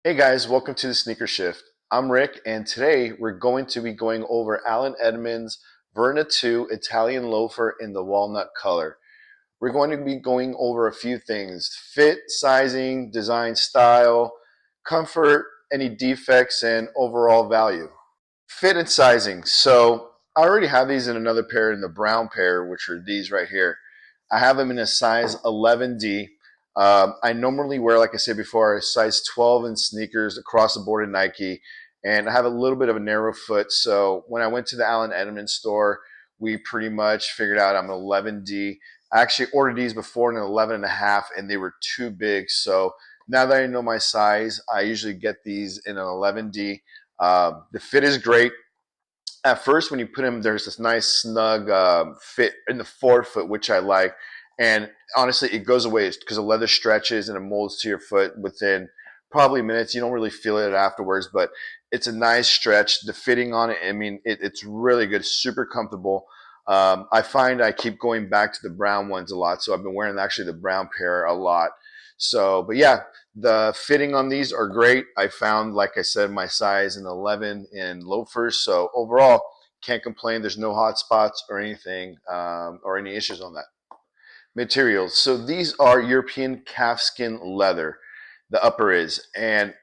Hey guys, welcome to the Sneaker Shift. I'm Rick, and today we're going to be going over Allen Edmonds Verona II Italian loafer in the walnut color. We're going to be going over a few things: fit, sizing, design style, comfort, any defects, and overall value. Fit and sizing. So I already have these in another pair, in the brown pair, which are these right here. I have them in a size 11D. I normally wear, like I said before, a size 12 in sneakers across the board in Nike, and I have a little bit of a narrow foot. So when I went to the Allen Edmonds store, we pretty much figured out I'm an 11D. I actually ordered these before in an 11 and a half, and they were too big. So now that I know my size, I usually get these in an 11D. The fit is great. At first, when you put them, there's this nice snug fit in the forefoot, which I like. And honestly, it goes away because the leather stretches and it molds to your foot within probably minutes. You don't really feel it afterwards, but it's a nice stretch. The fitting on it, I mean, it's really good, super comfortable. I find I keep going back to the brown ones a lot, so I've been wearing actually the brown pair a lot. So, but yeah, the fitting on these are great. I found, like I said, my size in 11 in loafers. So overall, can't complain. There's no hot spots or anything or any issues on that. Materials. So these are European calfskin leather. The upper is, and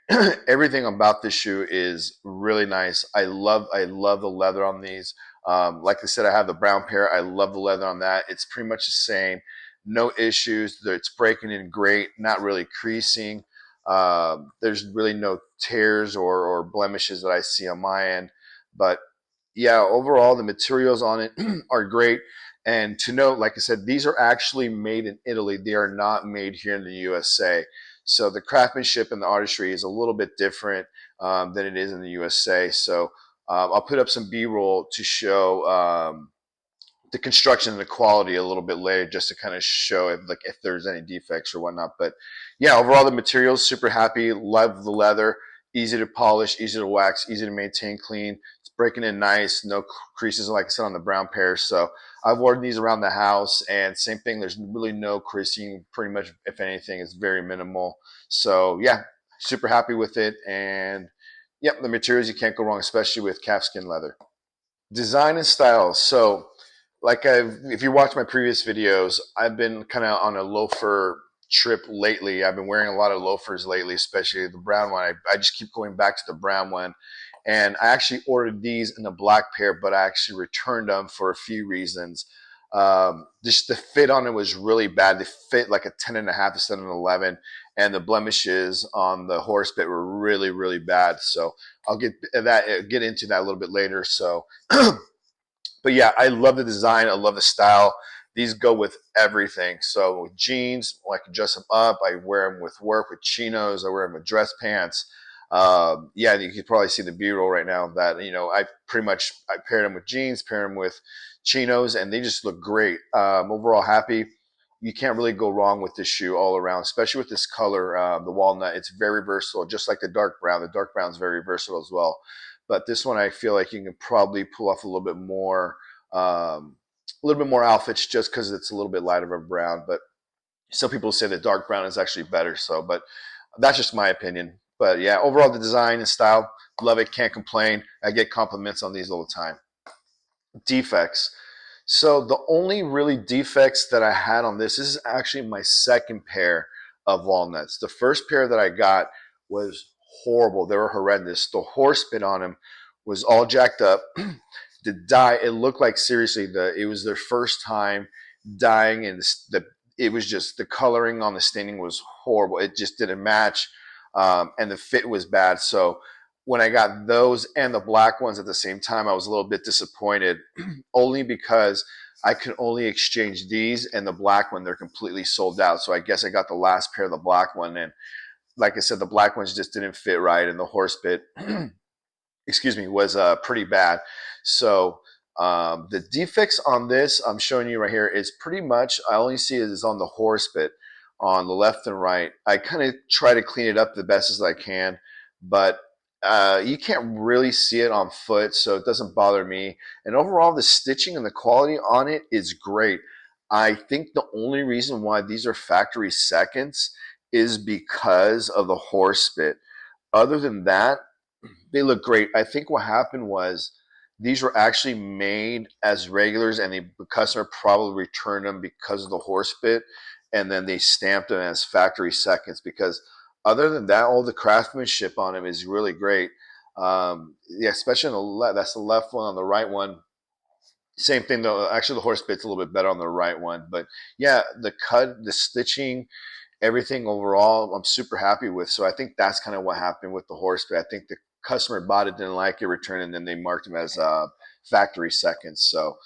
everything about this shoe is really nice. I love the leather on these. Like I said, I have the brown pair. I love the leather on that. It's pretty much the same. No issues. It's breaking in great. Not really creasing. There's really no tears or blemishes that I see on my end. But yeah, overall the materials on it are great. And to note, like I said, these are actually made in Italy. They are not made here in the USA. So the craftsmanship and the artistry is a little bit different than it is in the USA. So I'll put up some B-roll to show the construction and the quality a little bit later, just to kind of show if there's any defects or whatnot. But yeah, overall the materials, super happy. Love the leather. Easy to polish, easy to wax, easy to maintain clean. It's breaking in nice, no creases, like I said, on the brown pair. So I've worn these around the house, and same thing. There's really no creasing. Pretty much, if anything, it's very minimal. So yeah, super happy with it. And yep, the materials, you can't go wrong, especially with calfskin leather. Design and style. So, if you watch my previous videos, I've been kind of on a loafer trip lately. I've been wearing a lot of loafers lately, especially the brown one. I just keep going back to the brown one. And I actually ordered these in the black pair, but I actually returned them for a few reasons. Just the fit on it was really bad. They fit like a 10 and a half instead of an 11. And the blemishes on the horse bit were really, really bad. So I'll get into that a little bit later. So but yeah, I love the design. I love the style. These go with everything. So with jeans, I can dress them up. I wear them with work, with chinos. I wear them with dress pants. Yeah, you can probably see the B-roll right now. That I paired them with jeans, pair them with chinos, and they just look great. Overall, happy. You can't really go wrong with this shoe all around, especially with this color, the walnut. It's very versatile, just like the dark brown. The dark brown is very versatile as well. But this one, I feel like you can probably pull off a little bit more outfits just because it's a little bit lighter of a brown. But some people say the dark brown is actually better. So, but that's just my opinion. But yeah, overall, the design and style, love it. Can't complain. I get compliments on these all the time. Defects. So the only really defects that I had on this is actually my second pair of walnuts. The first pair that I got was horrible. They were horrendous. The horse bit on them was all jacked up. The dye, it looked like, seriously, it was their first time dyeing, and it was just, the coloring on the staining was horrible. It just didn't match, and the fit was bad. So when I got those and the black ones at the same time, I was a little bit disappointed, only because I could only exchange these, and the black one, they're completely sold out. So I guess I got the last pair of the black one, and like I said, the black ones just didn't fit right, and the horse bit, excuse me, was pretty bad. So the defects on this I'm showing you right here is pretty much, I only see it is on the horse bit on the left and right. I kind of try to clean it up the best as I can, but you can't really see it on foot, so it doesn't bother me. And overall, the stitching and the quality on it is great. I think the only reason why these are factory seconds is because of the horse bit. Other than that, they look great. I think what happened was these were actually made as regulars, and the customer probably returned them because of the horse bit, and then they stamped them as factory seconds. Because other than that, all the craftsmanship on them is really great. Yeah, especially on the left. That's the left one. On the right one, same thing though. Actually, the horse bit's a little bit better on the right one. But yeah, the cut, the stitching, everything overall, I'm super happy with. So I think that's kind of what happened with the horse bit. I think the customer bought it, didn't like it, returned, and then they marked them as factory seconds. So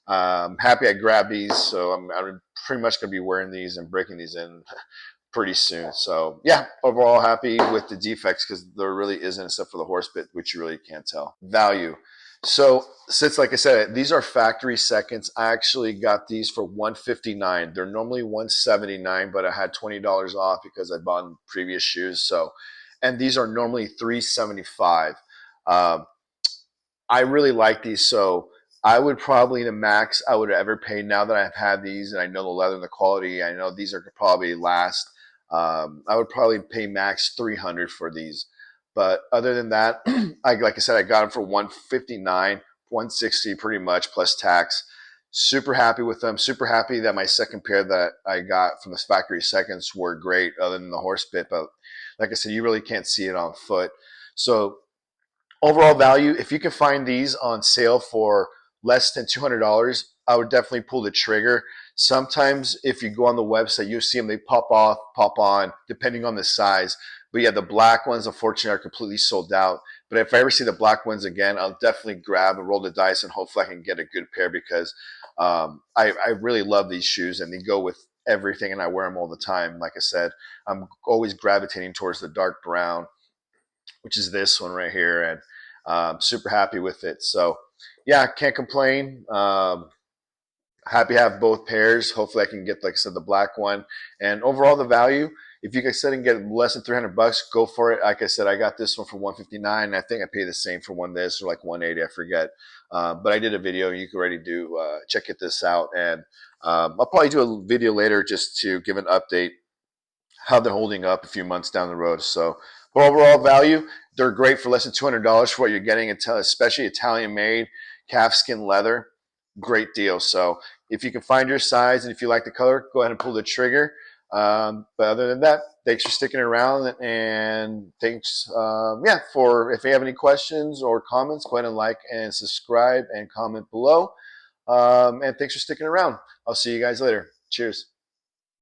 happy I grabbed these. So I'm pretty much going to be wearing these and breaking these in pretty soon. So yeah, overall happy with the defects because there really isn't, except for the horse bit, which you really can't tell. Value. So since, like I said, these are factory seconds, I actually got these for $159. They're normally $179, but I had $20 off because I bought previous shoes. So, and these are normally $375. Um, I really like these. So I would probably, the max I would ever pay, now that I've had these and I know the leather and the quality, I know these are probably last. I would probably pay max 300 for these. But other than that, like I said, I got them for 159, 160 pretty much plus tax. Super happy with them. Super happy that my second pair that I got from the factory seconds were great, other than the horse bit. But like I said, you really can't see it on foot. So overall value, if you can find these on sale for less than $200, I would definitely pull the trigger. Sometimes if you go on the website, you see them, they pop off, pop on, depending on the size. But yeah, the black ones, unfortunately, are completely sold out. But if I ever see the black ones again, I'll definitely grab and roll the dice, and hopefully I can get a good pair, because I really love these shoes, and they go with everything, and I wear them all the time. Like I said, I'm always gravitating towards the dark brown, which is this one right here, and super happy with it. So yeah, can't complain. Happy to have both pairs. Hopefully I can get, like I said, the black one. And overall the value, if you guys said and get less than $300, go for it. Like I said, I got this one for 159. I think I paid the same for one this, or like 180, I forget. But I did a video. You can already do check this out, and I'll probably do a video later just to give an update how they're holding up a few months down the road. So, but overall value, they're great for less than $200 for what you're getting, especially Italian made calfskin leather. Great deal. So if you can find your size and if you like the color, go ahead and pull the trigger. But other than that, thanks for sticking around, and thanks, yeah, for, if you have any questions or comments, go ahead and like and subscribe and comment below. And thanks for sticking around. I'll see you guys later. Cheers.